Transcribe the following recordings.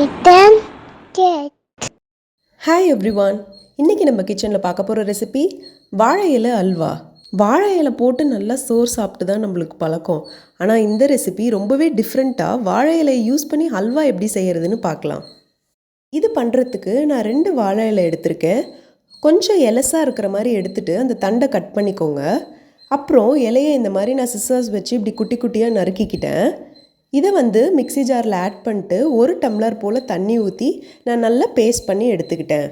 Kitten Cat. Hi everyone, இன்றைக்கி நம்ம கிச்சனில் பார்க்க போகிற ரெசிபி வாழை இலை அல்வா. வாழை இலை போட்டு நல்லா சோறு சாப்பிட்டு தான் நம்மளுக்கு பழக்கம். ஆனால் இந்த ரெசிபி ரொம்பவே டிஃப்ரெண்ட்டாக வாழை இலையை யூஸ் பண்ணி அல்வா எப்படி செய்கிறதுன்னு பார்க்கலாம். இது பண்ணுறதுக்கு நான் 2 வாழை இலை எடுத்திருக்கேன். கொஞ்சம் எலசாக இருக்கிற மாதிரி எடுத்துகிட்டு அந்த தண்டை கட் பண்ணிக்கோங்க. அப்புறம் இலையை இந்த மாதிரி நான் சிசர்ஸ் வச்சு இப்படி குட்டி குட்டியாக நறுக்கிக்கிட்டேன். இதை மிக்ஸி ஜாரில் ஆட் பண்ணிட்டு 1 டம்ளர் போல் தண்ணி ஊற்றி நான் நல்லா பேஸ்ட் பண்ணி எடுத்துக்கிட்டேன்.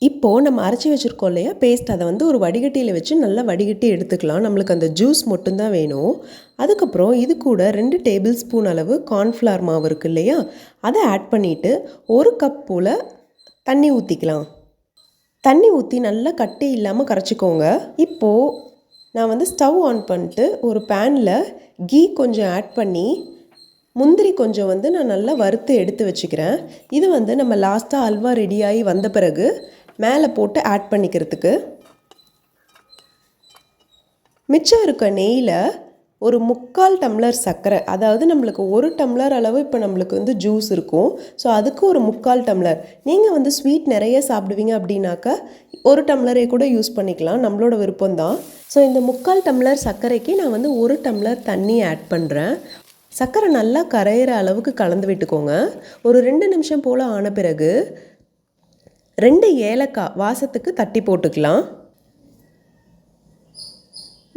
இப்போது நம்ம அரைச்சி வச்சுருக்கோம் இல்லையா பேஸ்ட், அதை ஒரு வடிகட்டியில் வச்சு நல்லா வடிகட்டி எடுத்துக்கலாம். நம்மளுக்கு அந்த ஜூஸ் மட்டும்தான் வேணும். அதுக்கப்புறம் இது கூட 2 டேபிள் ஸ்பூன் அளவு கார்ன்ஃப்ளவர் மாவு இருக்குது இல்லையா, அதை ஆட் பண்ணிவிட்டு 1 கப் போல் தண்ணி ஊற்றிக்கலாம். தண்ணி ஊற்றி நல்லா கட்டி இல்லாமல் கரைச்சிக்கோங்க. இப்போது நான் ஸ்டவ் ஆன் பண்ணிட்டு ஒரு பேனில் கீ கொஞ்சம் ஆட் பண்ணி முந்திரி கொஞ்சம் நான் நல்லா வறுத்து எடுத்து வச்சுக்கிறேன். இது நம்ம லாஸ்ட்டாக அல்வா ரெடியாகி வந்த பிறகு மேலே போட்டு ஆட் பண்ணிக்கிறதுக்கு. மிச்சம் இருக்க நெய்யில் ஒரு 3/4 டம்ளர் சர்க்கரை, அதாவது நம்மளுக்கு 1 டம்ளர் அளவு இப்போ நம்மளுக்கு ஜூஸ் இருக்கும். ஸோ அதுக்கு ஒரு 3/4 டம்ளர். நீங்கள் ஸ்வீட் நிறைய சாப்பிடுவீங்க அப்படின்னாக்கா 1 டம்ளரே கூட யூஸ் பண்ணிக்கலாம், நம்மளோட விருப்பம்தான். ஸோ இந்த 3/4 டம்ளர் சர்க்கரைக்கு நான் 1 டம்ளர் தண்ணி ஆட் பண்ணுறேன். சர்க்கரை நல்லா கரையிற அளவுக்கு கலந்து விட்டுக்கோங்க. ஒரு 2 நிமிஷம் போல் ஆன பிறகு 2 ஏலக்காய் வாசத்துக்கு தட்டி போட்டுக்கலாம்.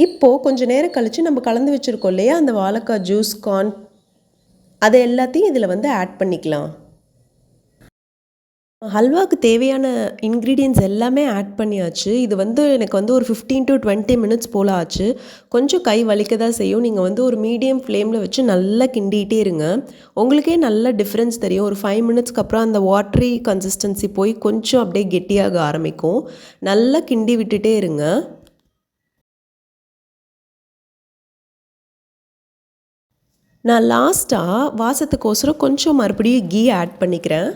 இப்போது கொஞ்சம் நேரம் கழித்து நம்ம கலந்து வச்சுருக்கோம் இல்லையா அந்த வாழைக்காய் ஜூஸ், கார்ன், அதை எல்லாத்தையும் இதில் ஆட் பண்ணிக்கலாம். ஹல்வாவுக்கு தேவையான இன்க்ரீடியன்ட்ஸ் எல்லாமே ஆட் பண்ணியாச்சு. இது எனக்கு ஒரு 15 to 20 மினிட்ஸ் போல் ஆச்சு. கொஞ்சம் கை வலிக்க தான் செய்யும். நீங்கள் ஒரு மீடியம் ஃப்ளேமில் வச்சு நல்லா கிண்டிகிட்டே இருங்க. உங்களுக்கே நல்ல டிஃப்ரென்ஸ் தெரியும். ஒரு 5 மினிட்ஸ்க்கு அப்புறம் அந்த வாட்டரி கன்சிஸ்டன்சி போய் கொஞ்சம் அப்படியே கெட்டியாக ஆரம்பிக்கும். நல்லா கிண்டி விட்டுட்டே இருங்க. நான் லாஸ்ட்டாக வாசத்துக்கோசரம் கொஞ்சம் மறுபடியும் கீ ஆட் பண்ணிக்கிறேன்.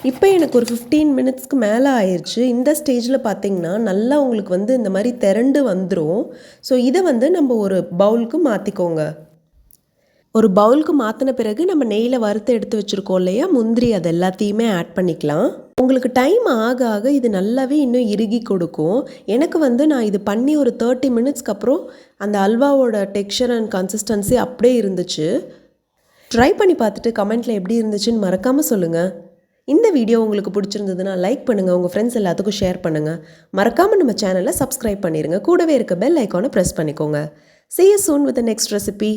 இப்போ எனக்கு ஒரு 15 மினிட்ஸ்க்கு மேலே ஆயிடுச்சு. இந்த ஸ்டேஜில் பார்த்திங்கன்னா நல்லா உங்களுக்கு இந்த மாதிரி திரண்டு வந்துடும். ஸோ இதை நம்ம ஒரு பவுலுக்கு மாற்றிக்கோங்க. ஒரு பவுலுக்கு மாற்றின பிறகு நம்ம நெய்யில் வறுத்து எடுத்து வச்சுருக்கோம் இல்லையா முந்திரி, அது எல்லாத்தையுமே ஆட் பண்ணிக்கலாம். உங்களுக்கு டைம் ஆக ஆக இது நல்லாவே இன்னும் இறுகி கொடுக்கும். எனக்கு நான் இது பண்ணி ஒரு 30 மினிட்ஸ்க்கு அப்புறம் அந்த அல்வாவோட டெக்ஸ்சர் அண்ட் கன்சிஸ்டன்சி அப்படியே இருந்துச்சு. ட்ரை பண்ணி பார்த்துட்டு கமெண்ட்டில் எப்படி இருந்துச்சுன்னு மறக்காமல் சொல்லுங்கள். இந்த வீடியோ உங்களுக்கு பிடிச்சிருந்ததுன்னா லைக் பண்ணுங்கள், உங்கள் ஃப்ரெண்ட்ஸ் எல்லாத்துக்கும் ஷேர் பண்ணுங்கள். மறக்காமல் நம்ம சேனலை சப்ஸ்கிரைப் பண்ணிடுங்க. கூடவே இருக்க பெல் ஐக்கானை ப்ரெஸ் பண்ணிக்கோங்க. See you soon with the next recipe.